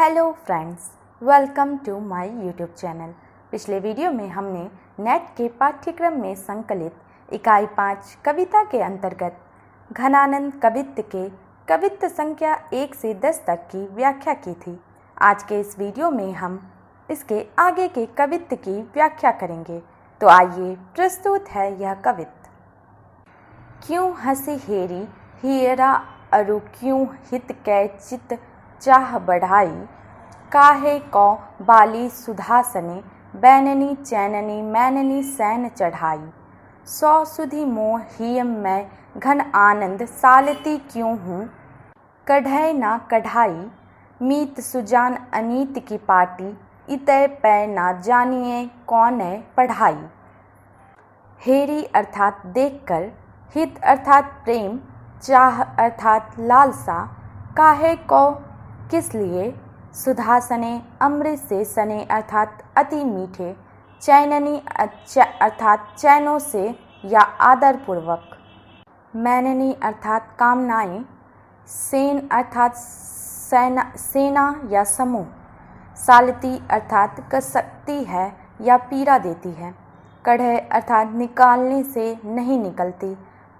Hello friends, welcome to my YouTube channel. पिछले video में हमने नेट के पाठ्यक्रम में संकलित इकाई 5 कविता के अंतर्गत घनानंद कवित्त के कवित्त संख्या 1 से 10 तक की व्याख्या की थी। आज के इस वीडियो में हम इसके आगे के कवित्त की व्याख्या करेंगे। तो आइए प्रस्तुत है यह कवित्त। क्यों हंसी हेरी हियरा अरु क्यों हित कै चित चाह बढ़ाई, काहे कौ बाली सुधासने बैननी चैननी मैननी सैन चढ़ाई। सौ सुधि मोह हियम मैं घन आनंद सालती क्यों हूँ, कढ़ै ना कढ़ाई मीत सुजान अनीत की पाटी इतय पै ना जानिए कौने पढ़ाई। हेरी अर्थात देखकर, हित अर्थात प्रेम, चाह अर्थात लालसा, काहे को किस लिए, सुधासने अमृत से सने अर्थात अति मीठे, चैननी अर्थात चैनों से या आदर पूर्वक, मैननी अर्थात कामनाएं, सेन अर्थात सेना या समूह, सालती अर्थात कसकती है या पीड़ा देती है, कढ़े अर्थात निकालने से नहीं निकलती,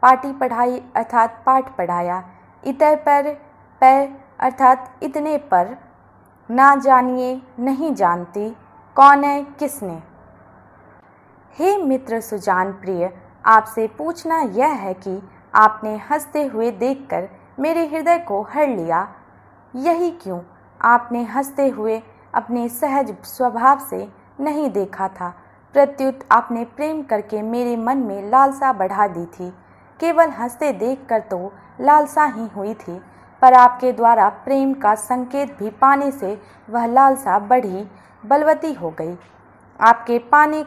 पाटी पढ़ाई अर्थात पाठ पढ़ाया, इतय पर पै अर्थात इतने पर, ना जानिए नहीं जानती, कौन है किसने। हे मित्र सुजान प्रिय, आपसे पूछना यह है कि आपने हंसते हुए देखकर मेरे हृदय को हर लिया, यही क्यों? आपने हंसते हुए अपने सहज स्वभाव से नहीं देखा था, प्रत्युत आपने प्रेम करके मेरे मन में लालसा बढ़ा दी थी। केवल हंसते देखकर तो लालसा ही हुई थी, पर आपके द्वारा प्रेम का संकेत भी पाने से वह लालसा बढ़ी बलवती हो गई। आपके पाने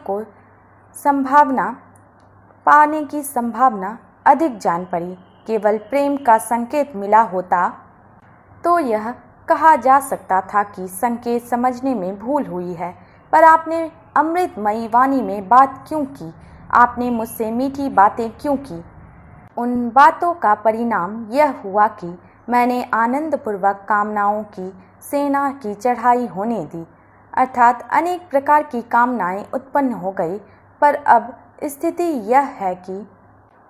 की संभावना अधिक जान पड़ी। केवल प्रेम का संकेत मिला होता तो यह कहा जा सकता था कि संकेत समझने में भूल हुई है, पर आपने अमृतमयी वाणी में बात क्यों की? आपने मुझसे मीठी बातें क्यों की? उन बातों का परिणाम यह हुआ कि मैंने आनंदपूर्वक कामनाओं की सेना की चढ़ाई होने दी, अर्थात अनेक प्रकार की कामनाएं उत्पन्न हो गई। पर अब स्थिति यह है कि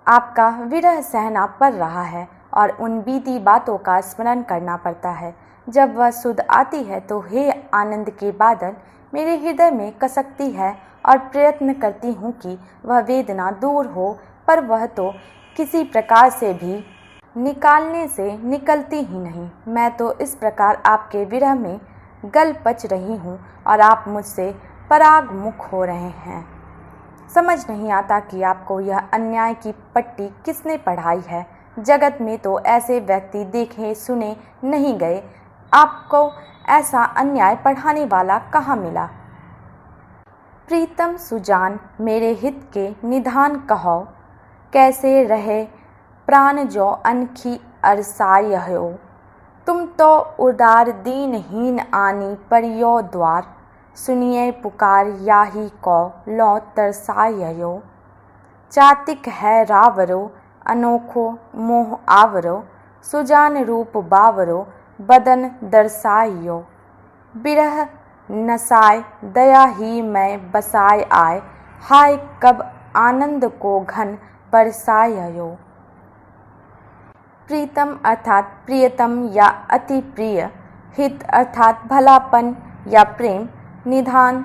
आपका विरह सहना पड़ रहा है और उन बीती बातों का स्मरण करना पड़ता है। जब वह सुध आती है तो हे आनंद के बादल मेरे हृदय में कसकती है और प्रयत्न करती हूँ कि वह वेदना दूर हो, पर वह तो किसी प्रकार से भी निकालने से निकलती ही नहीं। मैं तो इस प्रकार आपके विरह में गल पच रही हूँ और आप मुझसे परागमुख हो रहे हैं। समझ नहीं आता कि आपको यह अन्याय की पट्टी किसने पढ़ाई है। जगत में तो ऐसे व्यक्ति देखे सुने नहीं गए, आपको ऐसा अन्याय पढ़ाने वाला कहाँ मिला। प्रीतम सुजान मेरे हित के निधान कहो, कैसे रहे प्राण जो अनखी अरसाय हो। तुम तो उदार दीनहीन आनी परियो द्वार, सुनिए पुकार याही को लो तरसायो। चातिक है रावरो अनोखो मोह आवरो, सुजान रूप बावरो बदन दर्शाइयो। बिरह नसाय दया ही मैं बसाय आए, हाय कब आनंद को घन बरसायो। प्रीतम अर्थात प्रियतम या अति प्रिय, हित अर्थात भलापन या प्रेम, निधान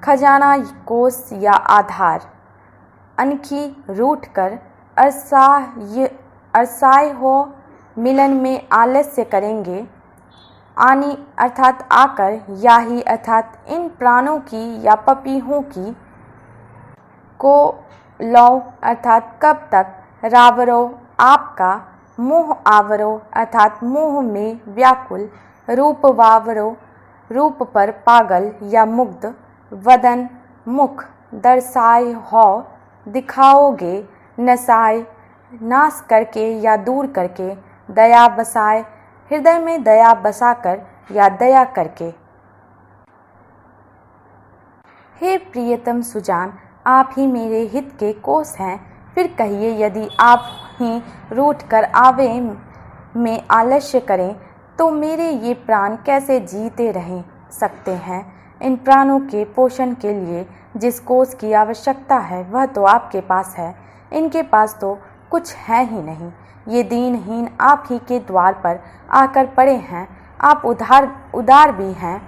खजाना कोष या आधार, अनखी रूठ कर, अरसाय हो मिलन में आलस्य करेंगे, आनी अर्थात आकर, याही अर्थात इन प्राणों की या पपीहों की, को लो अर्थात कब तक, रावरो आपका, मोह आवरो अर्थात मोह में व्याकुल, रूप वावरो रूप पर पागल या मुग्ध, वदन मुख, दर्शाए हो दिखाओगे, नसाए नाश करके या दूर करके, दया बसाए हृदय में दया बसाकर या दया करके। हे प्रियतम सुजान, आप ही मेरे हित के कोष हैं, फिर कहिए यदि आप ही रूठ कर आवे में आलस्य करें तो मेरे ये प्राण कैसे जीते रह सकते हैं। इन प्राणों के पोषण के लिए जिस कोष की आवश्यकता है वह तो आपके पास है, इनके पास तो कुछ है ही नहीं। ये दीनहीन आप ही के द्वार पर आकर पड़े हैं। आप उदार भी हैं।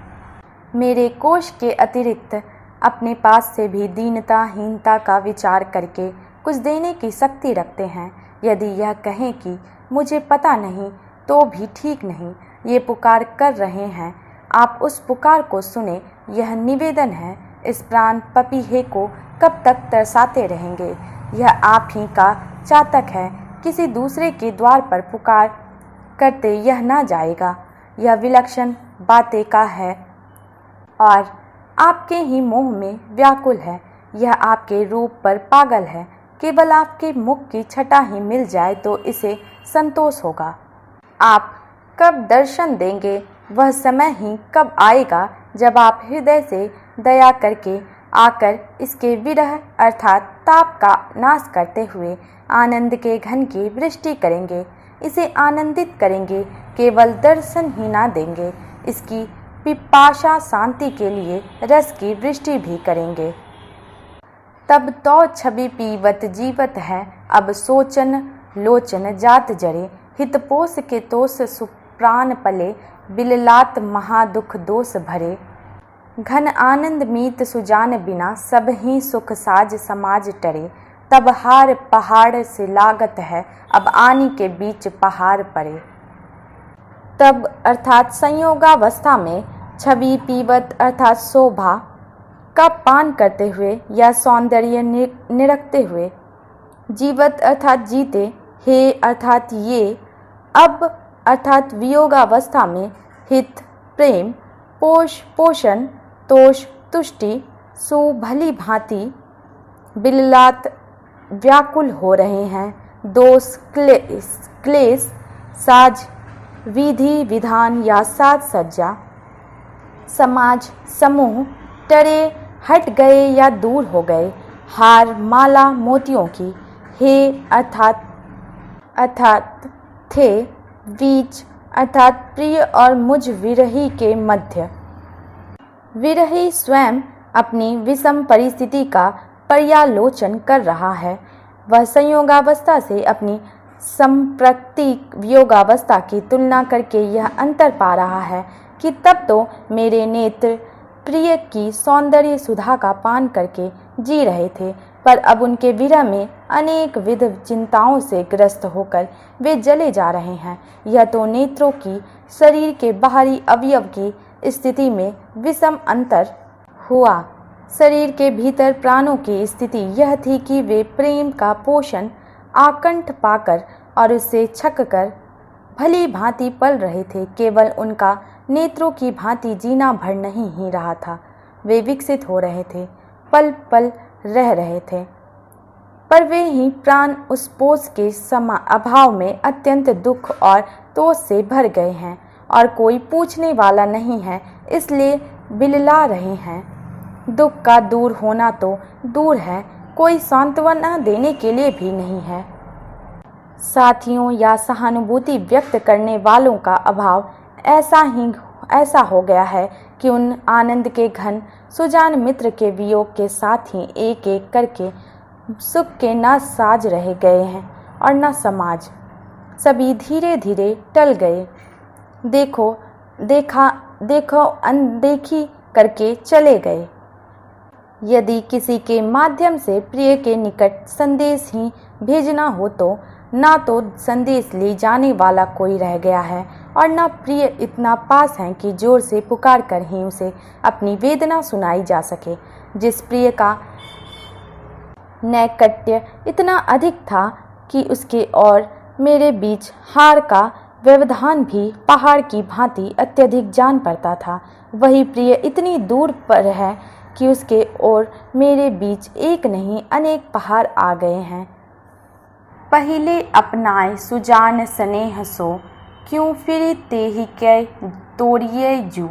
मेरे कोष के अतिरिक्त अपने पास से भी दीनता-हीनता का विचार करके कुछ देने की शक्ति रखते हैं। यदि यह कहें कि मुझे पता नहीं तो भी ठीक नहीं, ये पुकार कर रहे हैं, आप उस पुकार को सुने। यह निवेदन है। इस प्राण पपीहे को कब तक तरसाते रहेंगे। यह आप ही का चातक है। किसी दूसरे के द्वार पर पुकार करते यह ना जाएगा। यह विलक्षण बातें का है और आपके ही मोह में व्याकुल है। यह आपके रूप पर पागल है। केवल आपके मुख की छटा ही मिल जाए तो इसे संतोष होगा। आप कब दर्शन देंगे, वह समय ही कब आएगा जब आप हृदय से दया करके आकर इसके विरह अर्थात ताप का नाश करते हुए आनंद के घन की वृष्टि करेंगे। इसे आनंदित करेंगे, केवल दर्शन ही ना देंगे, इसकी पिपाशा शांति के लिए रस की वृष्टि भी करेंगे। तब तो छवि पीवत जीवत है, अब सोचन लोचन जात जरे। हितपोष के तोष सुख प्राण पले, बिललात महादुख दोष भरे। घन आनंद मीत सुजान बिना, सब ही सुख साज समाज टरे। तब हार पहाड़ से लागत है, अब आनी के बीच पहाड़ पड़े। तब अर्थात संयोगावस्था में छवि पीवत अर्थात शोभा का पान करते हुए या सौंदर्य निरखते हुए, जीवत अर्थात जीते, हे अर्थात ये, अब अर्थात वियोगावस्था में हित प्रेम पोष पोषण तोष तुष्टि सुभली भांति बिललात व्याकुल हो रहे हैं। दोष क्लेश साज विधि विधान या साज सज्जा समाज समूह टरे हट गए या दूर हो गए। हार माला मोतियों की, हे अर्थात थे, बीच अर्थात प्रिय और मुझ विरही के मध्य। विरही स्वयं अपनी विषम परिस्थिति का पर्यालोचन कर रहा है। वह संयोगावस्था से अपनी संप्रतिक वियोगावस्था की तुलना करके यह अंतर पा रहा है कि तब तो मेरे नेत्र प्रिय की सौंदर्य सुधा का पान करके जी रहे थे, पर अब उनके विरह में अनेक विध चिंताओं से ग्रस्त होकर वे जले जा रहे हैं। यह तो नेत्रों की शरीर के बाहरी अवयव की स्थिति में विषम अंतर हुआ। शरीर के भीतर प्राणों की स्थिति यह थी कि वे प्रेम का पोषण आकंठ पाकर और उससे छककर भली भांति पल रहे थे। केवल उनका नेत्रों की भांति जीना भर नहीं ही रहा था। वे विकसित हो रहे थे, पल पल रह रहे थे, पर वे ही प्राण उस पोष के अभाव में अत्यंत दुख और तोष से भर गए हैं और कोई पूछने वाला नहीं है, इसलिए बिलला रहे हैं। दुख का दूर होना तो दूर है, कोई सांत्वना देने के लिए भी नहीं है। साथियों या सहानुभूति व्यक्त करने वालों का अभाव ऐसा हो गया है कि उन आनंद के घन सुजान मित्र के वियोग के साथ ही एक एक करके सुख के न साज रह गए हैं और न समाज। सभी धीरे धीरे टल गए, देखो अनदेखी करके चले गए। यदि किसी के माध्यम से प्रिय के निकट संदेश ही भेजना हो तो ना तो संदेश ले जाने वाला कोई रह गया है और ना प्रिय इतना पास है कि जोर से पुकार कर ही उसे अपनी वेदना सुनाई जा सके। जिस प्रिय का नैकट्य इतना अधिक था कि उसके और मेरे बीच हार का व्यवधान भी पहाड़ की भांति अत्यधिक जान पड़ता था, वही प्रिय इतनी दूर पर है कि उसके और मेरे बीच एक नहीं अनेक पहाड़ आ गए हैं। पहिले अपनाए सुजान स्नेह सो, क्यों फिर तेहि कै तोड़िए जू।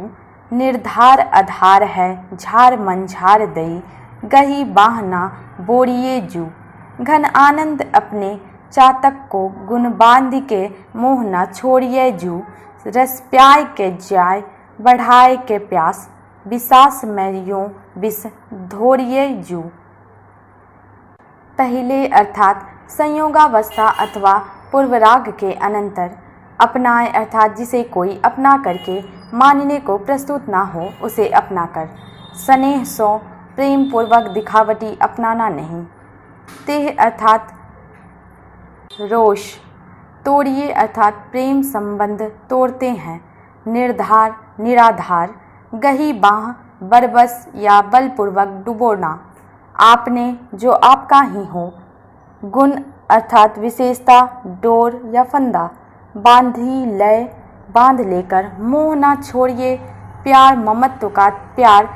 निर्धार आधार है झार मंझार दई, गही बाहना बोरिए जू। घन आनंद अपने चातक को गुण बांध के मोह न छोड़िए जू। रस प्याय के जाय बढ़ाए के प्यास, विसास में यूं विष धोरिए जू। पहले अर्थात संयोगावस्था अथवा पूर्वराग के अनंतर, अपनाए अर्थात जिसे कोई अपना करके मानने को प्रस्तुत ना हो उसे अपना कर, स्नेह सो प्रेम पूर्वक दिखावटी अपनाना नहीं। तेह अर्थात रोष, तोड़िए अर्थात प्रेम संबंध तोड़ते हैं। निर्धार निराधार, गही बाह बरबस या बलपूर्वक डुबोना, आपने जो आपका ही हो। गुण अर्थात विशेषता, डोर या फंदा, बांधी लय बांध लेकर, मोह ना छोड़िए, प्यार ममत्व का प्यार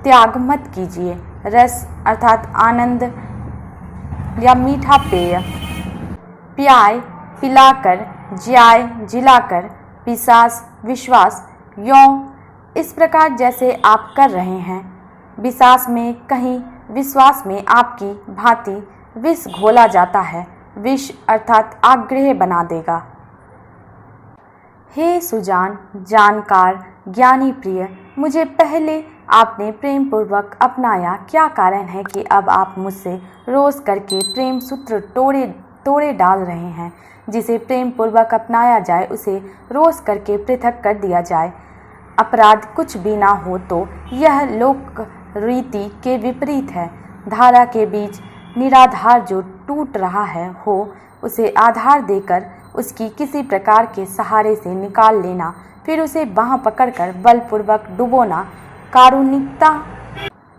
त्याग मत कीजिए। रस अर्थात आनंद या मीठा पेय, प्याय पिलाकर, ज्याय जिलाकर, पिशास विश्वास, यों इस प्रकार जैसे आप कर रहे हैं। विश्वास में कहीं विश्वास में आपकी भांति विष घोला जाता है, विष अर्थात आग्रह बना देगा। हे सुजान, जानकार, ज्ञानी प्रिय, मुझे पहले आपने प्रेम पूर्वक अपनाया, क्या कारण है कि अब आप मुझसे रोज करके प्रेम सूत्र तोड़े डाल रहे हैं। जिसे प्रेम पूर्वक अपनाया जाए उसे रोज करके पृथक कर दिया जाए। अपराध कुछ भी ना हो तो यह लोक रीति के विपरीत है। धारा के बीच निराधार जो टूट रहा है हो उसे आधार देकर उसकी किसी प्रकार के सहारे से निकाल लेना, फिर उसे बाँह पकड़कर बलपूर्वक डुबोना कारुणिकता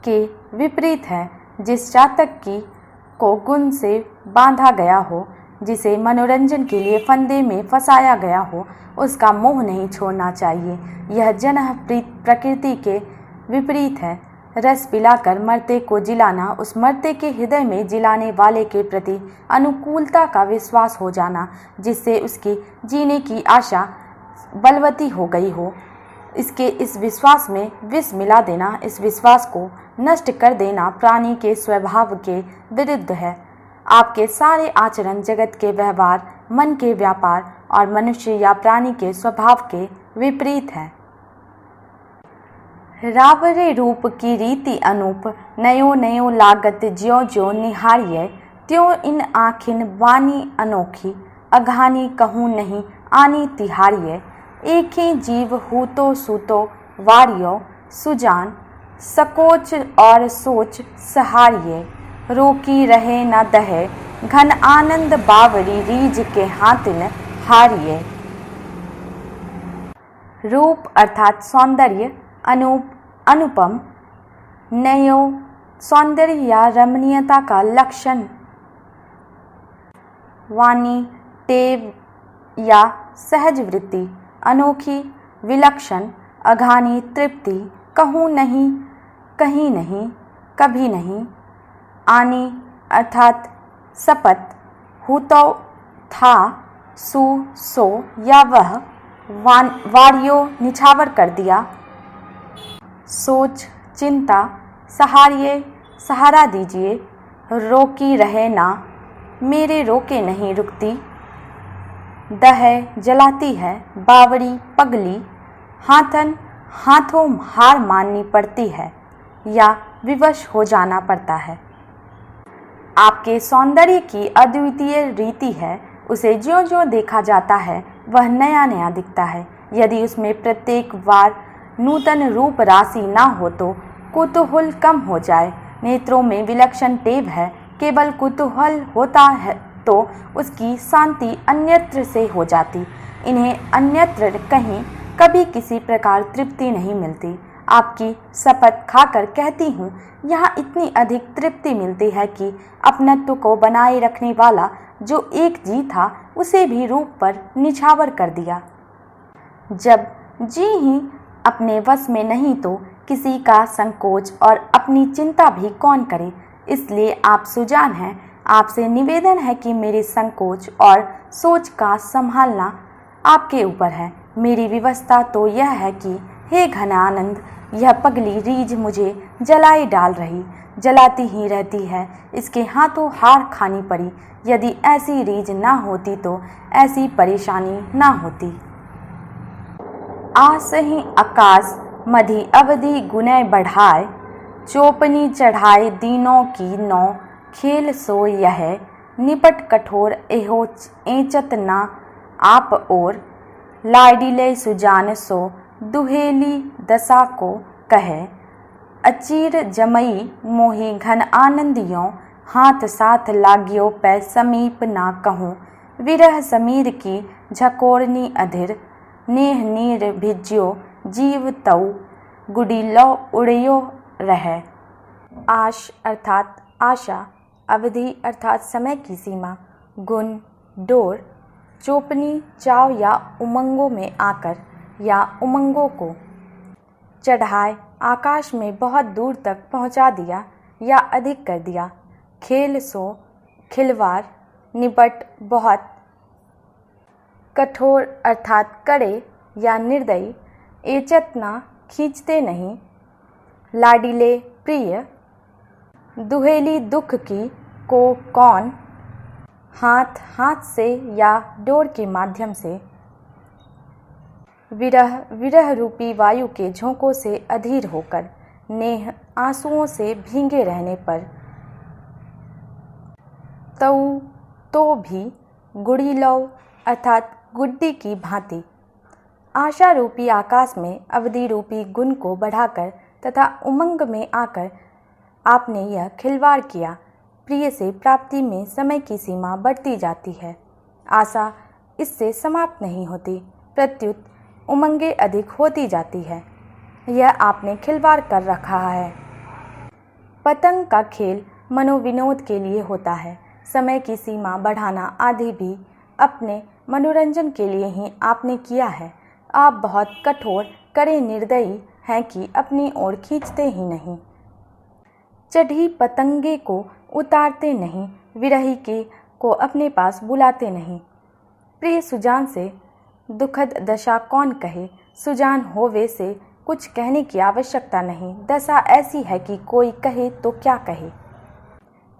के विपरीत है। जिस चातक को गुण से बांधा गया हो, जिसे मनोरंजन के लिए फंदे में फंसाया गया हो, उसका मोह नहीं छोड़ना चाहिए। यह जनः प्रकृति के विपरीत है। रस पिलाकर मरते को जिलाना, उस मरते के हृदय में जिलाने वाले के प्रति अनुकूलता का विश्वास हो जाना, जिससे उसकी जीने की आशा बलवती हो गई हो। इस विश्वास में विष मिला देना, इस विश्वास को नष्ट कर देना प्राणी के स्वभाव के विरुद्ध है। आपके सारे आचरण, जगत के व्यवहार, मन के व्यापार और मनुष्य या प्राणी के स्वभाव के विपरीत है। रावरे रूप की रीति अनूप, नयो नयो लागत ज्यो ज्यो निहारिये, त्यों इन आखिन वानी अनोखी, अघानी कहूँ नहीं आनी तिहारिये। एक ही जीव हूतो सूतो वारियो, सुजान सकोच और सोच सहारिये, रोकी रहे न दहे, घन आनंद बावरी रीझ के हाथिन हारिये। रूप अर्थात सौंदर्य, अनूप अनुपम, नयो सौंदर्य या रमणीयता का लक्षण, वाणी टेव या सहज वृत्ति, अनोखी विलक्षण, अघानी तृप्ति, कहूँ नहीं कहीं नहीं कभी नहीं, आनी अर्थात शपथ, हूतो था सु सो या वह, वारियो निछावर कर दिया, सोच चिंता, सहारिये सहारा दीजिए, रोकी रहे ना मेरे रोके नहीं रुकती, दह जलाती है, बावड़ी पगली, हाथन हाथों हार माननी पड़ती है या विवश हो जाना पड़ता है। आपके सौंदर्य की अद्वितीय रीति है, उसे ज्यों ज्यों देखा जाता है वह नया नया दिखता है। यदि उसमें प्रत्येक बार नूतन रूप राशि ना हो तो कुतूहल कम हो जाए। नेत्रों में विलक्षण टेव है, केवल कुतूहल होता है तो उसकी शांति अन्यत्र से हो जाती। इन्हें अन्यत्र कहीं कभी किसी प्रकार तृप्ति नहीं मिलती। आपकी शपथ खाकर कहती हूँ, यहाँ इतनी अधिक तृप्ति मिलती है कि अपनत्व को बनाए रखने वाला जो एक जी था उसे भी रूप पर निछावर कर दिया। जब जी ही अपने वश में नहीं तो किसी का संकोच और अपनी चिंता भी कौन करे। इसलिए आप सुजान हैं, आपसे निवेदन है कि मेरे संकोच और सोच का संभालना आपके ऊपर है। मेरी व्यवस्था तो यह है कि हे घनानंद, यह पगली रीझ मुझे जलाए डाल रही, जलाती ही रहती है। इसके हाथों हार खानी पड़ी। यदि ऐसी रीझ ना होती तो ऐसी परेशानी ना होती। आसहि आकाश मधि अवधि गुनै बढ़ाए, चोपनी चढ़ाए दीनों की नौ खेल सो यह, निपट कठोर एहो एंचत ना आप और, लाडिले सुजान सो दुहेली दशा को कहे, अचीर जमई मोहि घन आनंदियों, हाथ साथ लाग्यो पै समीप ना कहूँ, विरह समीर की झकोरनी अधीर, नेह नीर भिज्यो जीव तऊ, गुडिलो उड़ियो रहे। आश अर्थात आशा, अवधि अर्थात समय की सीमा, गुण डोर, चोपनी चाव या उमंगों में आकर या उमंगों को, चढ़ाए आकाश में बहुत दूर तक पहुंचा दिया या अधिक कर दिया, खेल सो खिलवाड़, निपट बहुत, कठोर अर्थात कड़े या निर्दयी, एचतना खींचते नहीं, लाडिले प्रिय, दुहेली दुख की को कौन, हाथ हाथ से या डोर के माध्यम से, विरह विरह रूपी वायु के झोंकों से अधीर होकर, नेह आंसुओं से भींगे रहने पर, तऊ तो भी, गुड़ीलव अर्थात गुड्डी की भांति, आशा रूपी आकाश में अवधि रूपी गुण को बढ़ाकर तथा उमंग में आकर आपने यह खिलवाड़ किया। प्रिय से प्राप्ति में समय की सीमा बढ़ती जाती है, आशा इससे समाप्त नहीं होती, प्रत्युत उमंगे अधिक होती जाती है। यह आपने खिलवाड़ कर रखा है। पतंग का खेल मनोविनोद के लिए होता है। समय की सीमा बढ़ाना आदि भी अपने मनोरंजन के लिए ही आपने किया है। आप बहुत कठोर कड़े निर्दयी हैं कि अपनी ओर खींचते ही नहीं, चढ़ी पतंगे को उतारते नहीं, विरही के को अपने पास बुलाते नहीं। प्रिय सुजान से दुखद दशा कौन कहे, सुजान होवे से कुछ कहने की आवश्यकता नहीं, दशा ऐसी है कि कोई कहे तो क्या कहे।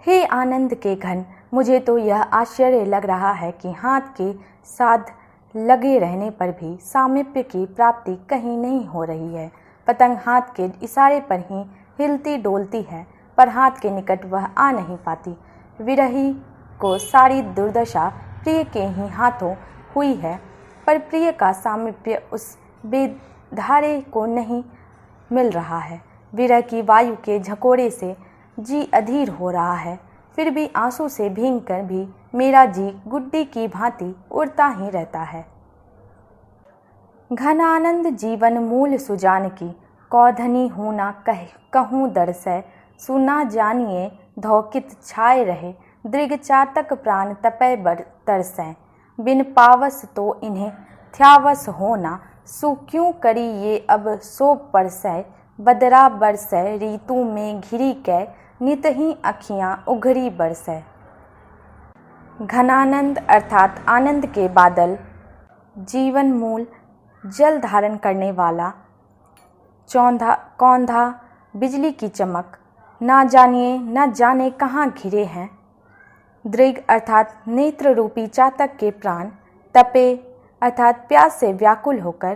हे आनंद के घन, मुझे तो यह आश्चर्य लग रहा है कि हाथ के साथ लगे रहने पर भी सामीप्य की प्राप्ति कहीं नहीं हो रही है। पतंग हाथ के इशारे पर ही हिलती डोलती है, पर हाथ के निकट वह आ नहीं पाती। विरही को सारी दुर्दशा प्रिय के ही हाथों हुई है, पर प्रिय का सामीप्य उस बेधारे को नहीं मिल रहा है। विरह की वायु के झकोरे से जी अधीर हो रहा है, फिर भी आंसू से भींग कर भी मेरा जी गुड्डी की भांति उड़ता ही रहता है। घनानंद जीवन मूल सुजान की, कौधनी हूँ ना कहूँ दरसै, सुना जानिए धौकित छाए रहे, दृग चातक प्राण तपय तरसै, बिन पावस तो इन्हें थ्यावस होना, सु क्यों करी ये अब सो परसै, बदरा बरसै ऋतु में घिरी कै, नित ही अखियाँ उघरी बरसै। घनानंद अर्थात आनंद के बादल, जीवन मूल जल धारण करने वाला, कौंधा बिजली की चमक, ना जानिए न जाने कहाँ घिरे हैं। दृग अर्थात नेत्र रूपी चातक के प्राण, तपे अर्थात प्यास से व्याकुल होकर,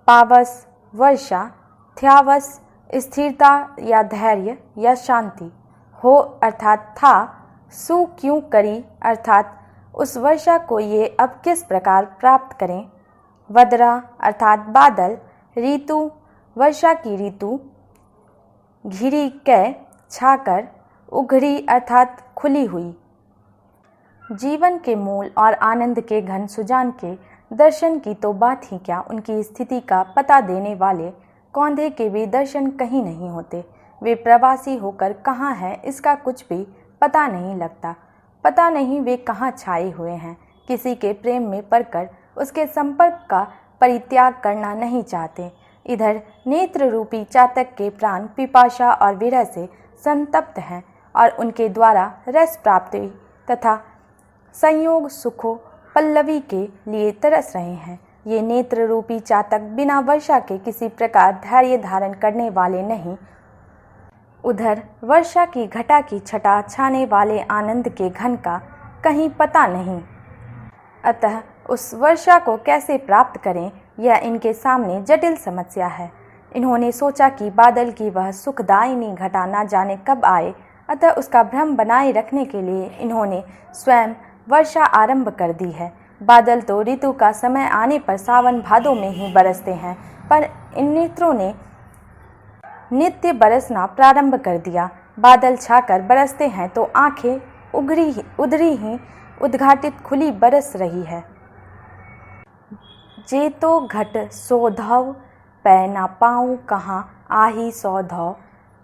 पावस वर्षा, थ्यावस स्थिरता या धैर्य या शांति, हो अर्थात था, सु क्यों करी अर्थात उस वर्षा को ये अब किस प्रकार प्राप्त करें। वदरा अर्थात बादल, ऋतु वर्षा की ऋतु, घिरी कै छाकर, उघरी अर्थात खुली हुई। जीवन के मूल और आनंद के घन सुजान के दर्शन की तो बात ही क्या, उनकी स्थिति का पता देने वाले कौंधे के भी दर्शन कहीं नहीं होते। वे प्रवासी होकर कहाँ हैं इसका कुछ भी पता नहीं लगता। पता नहीं वे कहाँ छाए हुए हैं। किसी के प्रेम में पड़कर उसके संपर्क का परित्याग करना नहीं चाहते। इधर नेत्र रूपी चातक के प्राण पिपाशा और विरह से संतप्त हैं और उनके द्वारा रस प्राप्ति तथा संयोग सुखों पल्लवी के लिए तरस रहे हैं। ये नेत्र रूपी चातक बिना वर्षा के किसी प्रकार धैर्य धारण करने वाले नहीं। उधर वर्षा की घटा की छटा छाने वाले आनंद के घन का कहीं पता नहीं। अतः उस वर्षा को कैसे प्राप्त करें, यह इनके सामने जटिल समस्या है। इन्होंने सोचा कि बादल की वह सुखदायिनी घटा न जाने कब आए, अतः उसका भ्रम बनाए रखने के लिए इन्होंने स्वयं वर्षा आरंभ कर दी है। बादल तो ऋतु का समय आने पर सावन भादों में ही बरसते हैं, पर इन नेत्रों ने नित्य बरसना प्रारंभ कर दिया। बादल छाकर बरसते हैं तो आंखें उधरी ही उद्घाटित खुली बरस रही है। जे तो घट सो धव पै न पाऊँ कहाँ आही सौ धौ,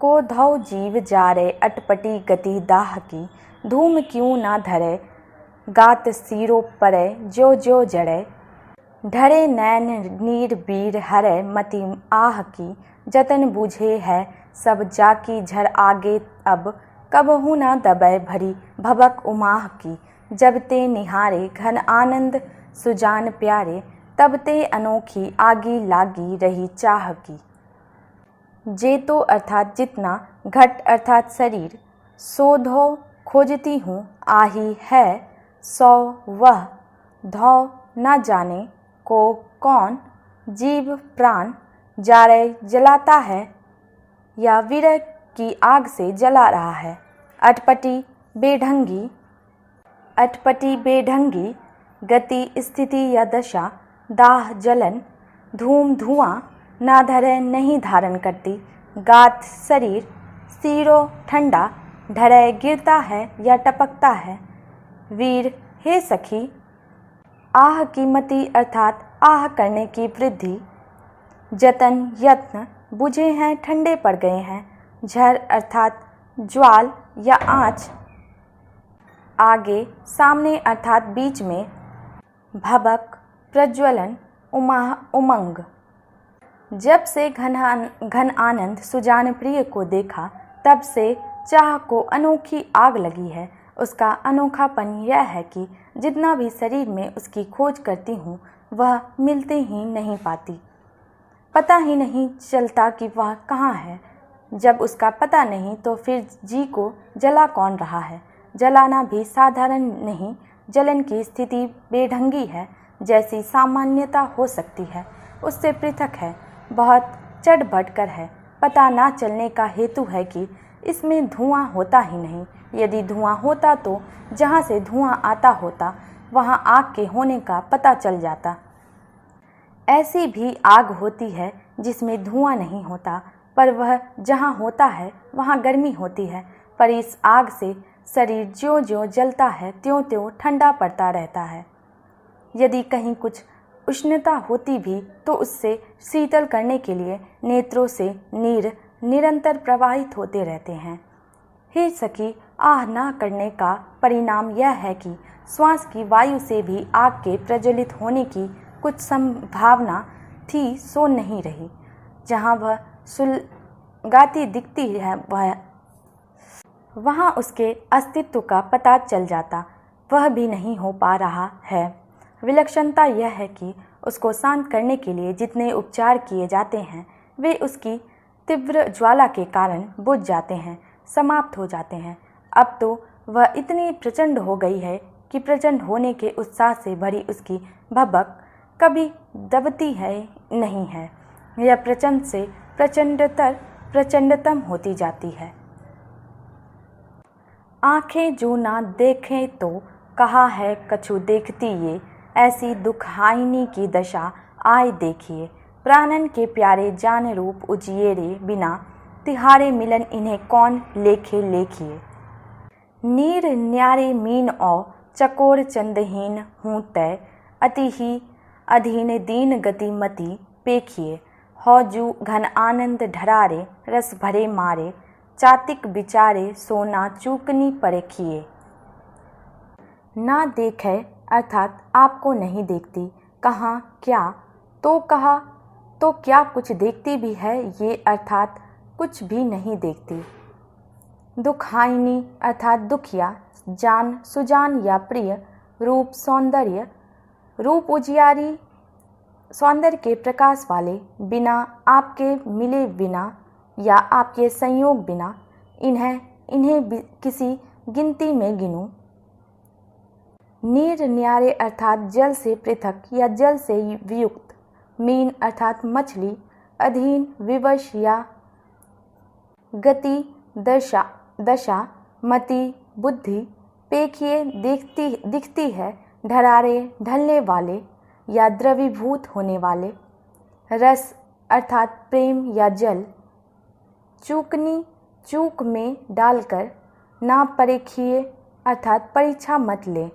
को धौ जीव जारे अटपटी गति दाह की, धूम क्यों ना धरे गात सीरो परे जो जो जड़े, ढरे नैन नीर बीर हरे मति आह की, जतन बूझे है सब जाकी झर आगे अब, कबहू ना दबै भरी भबक उमाह की, जब ते निहारे घन आनंद सुजान प्यारे, तब ते अनोखी आगी लागी रही चाह की। जे तो अर्थात जितना, घट अर्थात शरीर, सोधो खोजती हूँ, आही है, सौ वह, धौ न जाने, को कौन, जीव प्राण, जारे जलाता है या विरह की आग से जला रहा है। अटपटी बेढंगी गति स्थिति या दशा, दाह जलन, धूम धुआं, ना धरे नहीं धारण करती, गात शरीर, सीरो ठंडा, ढरे गिरता है या टपकता है, वीर हे सखी, आह की मति अर्थात आह करने की वृद्धि, जतन यत्न, बुझे हैं ठंडे पड़ गए हैं, झर अर्थात ज्वाल या आँच, आगे सामने अर्थात बीच में, भबक प्रज्वलन, उमंग। जब से घन आनंद सुजान प्रिय को देखा, तब से चाह को अनोखी आग लगी है। उसका अनोखापन यह है कि जितना भी शरीर में उसकी खोज करती हूँ, वह मिलते ही नहीं पाती। पता ही नहीं चलता कि वह कहाँ है। जब उसका पता नहीं तो फिर जी को जला कौन रहा है। जलाना भी साधारण नहीं, जलन की स्थिति बेढंगी है, जैसी सामान्यता हो सकती है उससे पृथक है, बहुत चढ़ बढ़कर है। पता ना चलने का हेतु है कि इसमें धुआं होता ही नहीं। यदि धुआं होता तो जहाँ से धुआं आता होता वहाँ आग के होने का पता चल जाता। ऐसी भी आग होती है जिसमें धुआं नहीं होता, पर वह जहाँ होता है वहाँ गर्मी होती है। पर इस आग से शरीर ज्यों ज्यों जलता है त्यों त्यों ठंडा पड़ता रहता है। यदि कहीं कुछ उष्णता होती भी तो उससे शीतल करने के लिए नेत्रों से नीर निरंतर प्रवाहित होते रहते हैं। हे सखी, आह ना करने का परिणाम यह है कि श्वास की वायु से भी आग के प्रज्वलित होने की कुछ संभावना थी सो नहीं रही। जहाँ वह सुलगाती दिखती है वहाँ उसके अस्तित्व का पता चल जाता, वह भी नहीं हो पा रहा है। विलक्षणता यह है कि उसको शांत करने के लिए जितने उपचार किए जाते हैं वे उसकी तीव्र ज्वाला के कारण बुझ जाते हैं, समाप्त हो जाते हैं। अब तो वह इतनी प्रचंड हो गई है कि प्रचंड होने के उत्साह से भरी उसकी भबक कभी दबती है नहीं है। यह प्रचंड से प्रचंडतम होती जाती है। आँखें जो ना देखें तो कहा है कछु देखती ये, ऐसी दुखाइनी की दशा आए देखिए। प्राणन के प्यारे जान रूप उजिएरे बिना, तिहारे मिलन इन्हें कौन लेखे लेखिए। नीर न्यारे मीन औ चकोर चंदहीन हूँ तय, अति ही अधीन दीन गति मति पेखिए। हौजू घन आनंद ढरारे रस भरे मारे, चातिक बिचारे सोना चूकनी परखिए। ना देखे अर्थात आपको नहीं देखती, कहाँ क्या तो कहा तो क्या कुछ देखती भी है, ये अर्थात कुछ भी नहीं देखती। दुखाइनी अर्थात दुखिया, जान सुजान या प्रिय, रूप सौंदर्य, रूप उजियारी सौंदर्य के प्रकाश वाले, बिना आपके मिले बिना या आपके संयोग बिना, इन्हें किसी गिनती में गिनूं। नीर न्यारे अर्थात जल से पृथक या जल से वियुक्त। मीन अर्थात मछली। अधीन विवश या गति दशा। मति बुद्धि। पेखिए दिखती है। ढरारे ढलने वाले या द्रवीभूत होने वाले। रस अर्थात प्रेम या जल। चूकनी चूक में डालकर। ना परीखिए अर्थात परीक्षा मत ले।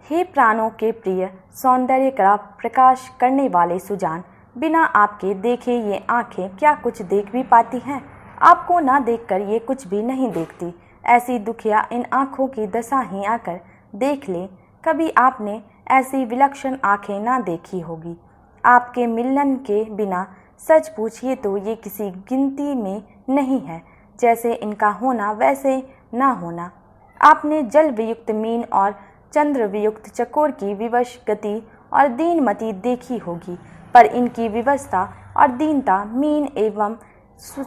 हे प्राणों के प्रिय, सौंदर्य का प्रकाश करने वाले सुजान, बिना आपके देखे ये आँखें क्या कुछ देख भी पाती हैं? आपको ना देखकर ये कुछ भी नहीं देखती। ऐसी दुखिया इन आँखों की दशा ही आकर देख ले। कभी आपने ऐसी विलक्षण आँखें ना देखी होगी। आपके मिलन के बिना सच पूछिए तो ये किसी गिनती में नहीं है। जैसे इनका होना वैसे ना होना। आपने जल वियुक्त मीन और चंद्र वियुक्त चकोर की विवश गति और दीनमति देखी होगी, पर इनकी विवशता और दीनता मीन एवं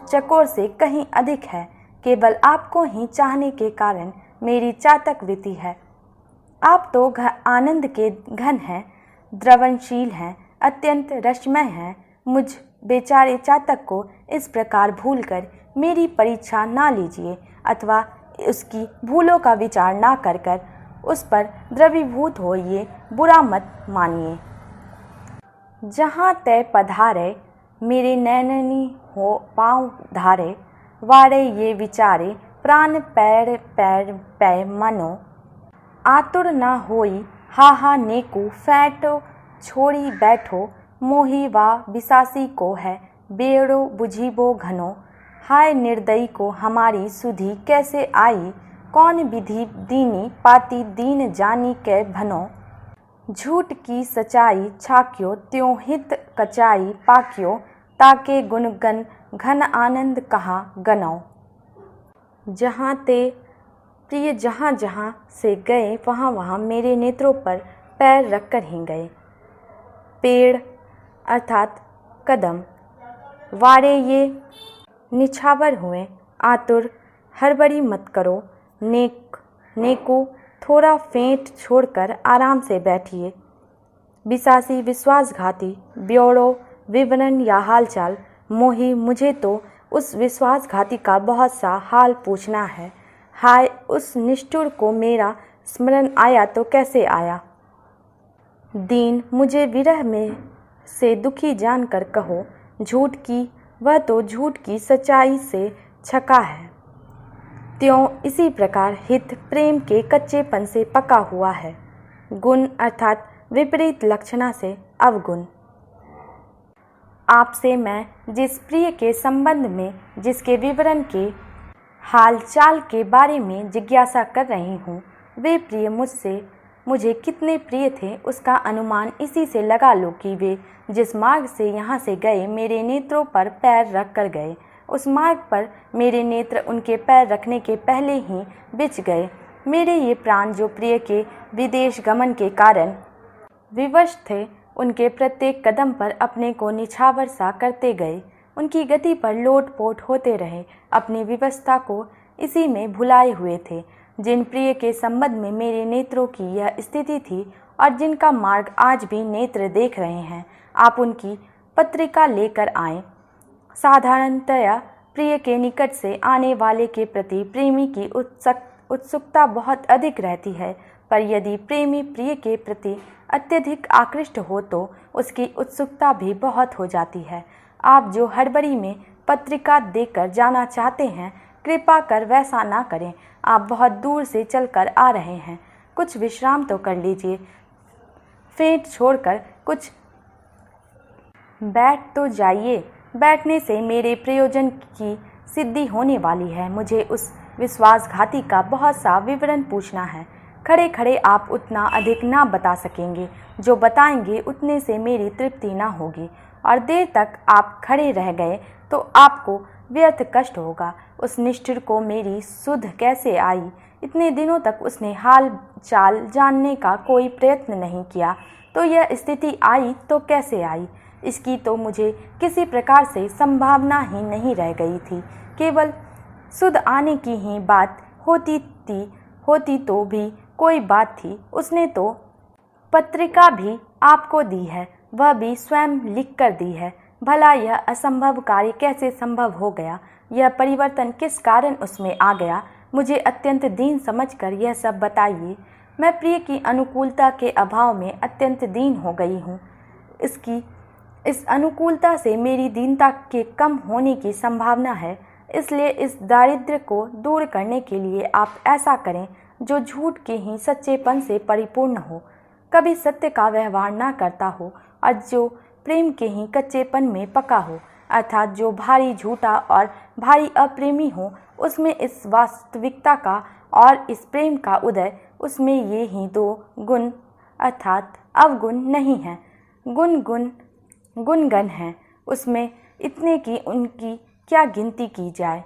चकोर से कहीं अधिक है। केवल आपको ही चाहने के कारण मेरी चातक वृत्ति है। आप तो आनंद के घन हैं, द्रवनशील हैं, अत्यंत रसमय हैं। मुझ बेचारे चातक को इस प्रकार भूलकर मेरी परीक्षा ना लीजिए, अथवा उसकी भूलों का विचार ना कर उस पर द्रवीभूत होइए, बुरा मत मानिए। जहाँ तय पधारे मेरे नैननी हो पाँव धारे। वारे ये विचारे प्राण पैर पैर पै मनो। आतुर ना होई हा नेकू फैटो छोड़ी बैठो। मोही वा बिसासी को है बेड़ो बुझीबो घनो। हाय निर्दयी को हमारी सुधि कैसे आई। कौन विधि दीनी पाती दीन जानी कै भनो। झूठ की सच्चाई छाक्यो त्यों हित कचाई पाक्यो। ताके गुणगन घन आनंद कहाँ गनौ। जहाँ ते प्रिय जहाँ जहाँ से गए वहाँ वहाँ मेरे नेत्रों पर पैर रखकर ही गए। पेड़ अर्थात कदम। वारे ये निछावर हुए। आतुर हड़बड़ी मत करो। नेकू थोड़ा फेंट छोड़कर आराम से बैठिए। बिसासी विश्वासघाती। ब्योरो विवरण या हालचाल। मोही मुझे तो उस विश्वासघाती का बहुत सा हाल पूछना है। हाय उस निष्ठुर को मेरा स्मरण आया तो कैसे आया। दीन मुझे विरह में से दुखी जानकर कहो। झूठ की वह तो झूठ की सच्चाई से छका है। त्यों इसी प्रकार हित प्रेम के कच्चेपन से पका हुआ है। गुण अर्थात विपरीत लक्षणा से अवगुण। आपसे मैं जिस प्रिय के संबंध में जिसके विवरण के हाल चाल के बारे में जिज्ञासा कर रही हूँ, वे प्रिय मुझे कितने प्रिय थे उसका अनुमान इसी से लगा लो कि वे जिस मार्ग से यहाँ से गए मेरे नेत्रों पर पैर रख कर गए, उस मार्ग पर मेरे नेत्र उनके पैर रखने के पहले ही बिछ गए। मेरे ये प्राण जो प्रिय के विदेश गमन के कारण विवश थे, उनके प्रत्येक कदम पर अपने को निछावर सा करते गए। उनकी गति पर लोटपोट होते रहे, अपनी विवशता को इसी में भुलाए हुए थे। जिन प्रिय के संबंध में मेरे नेत्रों की यह स्थिति थी और जिनका मार्ग आज भी नेत्र देख रहे हैं, आप उनकी पत्रिका लेकर आए। साधारणतया प्रिय के निकट से आने वाले के प्रति प्रेमी की उत्सुकता बहुत अधिक रहती है, पर यदि प्रेमी प्रिय के प्रति अत्यधिक आकृष्ट हो तो उसकी उत्सुकता भी बहुत हो जाती है। आप जो हड़बड़ी में पत्रिका देकर जाना चाहते हैं, कृपा कर वैसा ना करें। आप बहुत दूर से चलकर आ रहे हैं, कुछ विश्राम तो कर लीजिए। फेंट छोड़कर कुछ बैठ तो जाइए। बैठने से मेरे प्रयोजन की सिद्धि होने वाली है। मुझे उस विश्वासघाती का बहुत सा विवरण पूछना है। खड़े खड़े आप उतना अधिक ना बता सकेंगे, जो बताएंगे उतने से मेरी तृप्ति ना होगी, और देर तक आप खड़े रह गए तो आपको व्यर्थ कष्ट होगा। उस निष्ठुर को मेरी सुध कैसे आई। इतने दिनों तक उसने हाल चाल जानने का कोई प्रयत्न नहीं किया, तो यह स्थिति आई तो कैसे आई, इसकी तो मुझे किसी प्रकार से संभावना ही नहीं रह गई थी। केवल सुध आने की ही बात होती तो भी कोई बात थी, उसने तो पत्रिका भी आपको दी है, वह भी स्वयं लिख कर दी है। भला यह असंभव कार्य कैसे संभव हो गया? यह परिवर्तन किस कारण उसमें आ गया? मुझे अत्यंत दीन समझकर यह सब बताइए। मैं प्रिय की अनुकूलता के अभाव में अत्यंत दीन हो गई हूँ। इस अनुकूलता से मेरी दीनता के कम होने की संभावना है। इसलिए इस दारिद्र्य को दूर करने के लिए आप ऐसा करें जो झूठ के ही सच्चेपन से परिपूर्ण हो, कभी सत्य का व्यवहार ना करता हो और जो प्रेम के ही कच्चेपन में पका हो, अर्थात जो भारी झूठा और भारी अप्रेमी हो, उसमें इस वास्तविकता का और इस प्रेम का उदय, उसमें ये ही दो गुण अर्थात अवगुण नहीं है, गुणगण हैं उसमें, इतने की उनकी क्या गिनती की जाए।